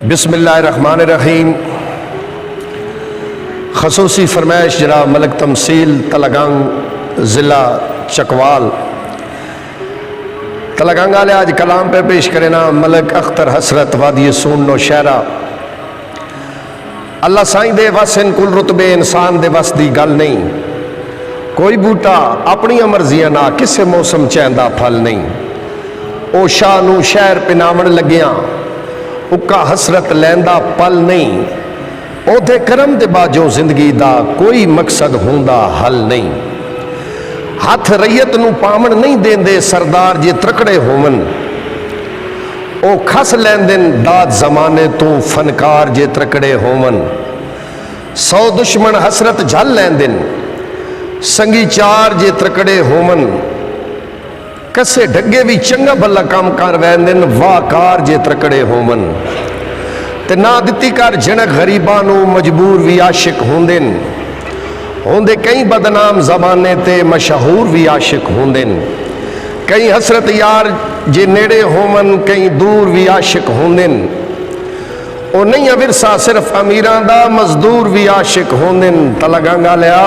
बिस्मिल्लाहिर्रहमानिर्रहीम। खसूसी फरमाइश जनाब मलक तमसील तलगंग ज़िला चकवाल तलगंग आले आज कलाम पे पेश करे ना मलक अख्तर हसरत वादी सून नो शहरा। अल्लाह साईं दे वस इन कुल रुतबे इंसान दे वस दी गल नहीं। कोई बूटा अपनी मर्जियां ना किसे मौसम चैंदा फल नहीं। ओ शाह नू शहर पिनावण लग्या उका हसरत लैंदा पल नहीं। ओदे करम दे बाजों जिंदगी दा कोई मकसद होंदा हल नहीं। हथ रैयत नू पावण नहीं देंदे सरदार जे त्रकड़े होवन। ओ खस लैंदन दाद जमाने तो फनकार जे त्रकड़े होवन। 100 दुश्मन हसरत झल लैंदन संगी चार जे त्रकड़े होवन। कसे ढगे भी चंगा भला काम कर वैंदन वाकार जे त्रकड़े होवन। ते ना दिती कर जनक गरीबां नू मजबूर भी आशिक होंदन। होंदे कई बदनाम जमाने ते मशहूर भी आशिक होंदन। कई हसरत यार जे नेड़े होवन कई दूर भी आशिक होंदन। ओ नहीं विरसा सिर्फ अमीरां दा मजदूर भी आशिक होंदन। तलगंग आलिया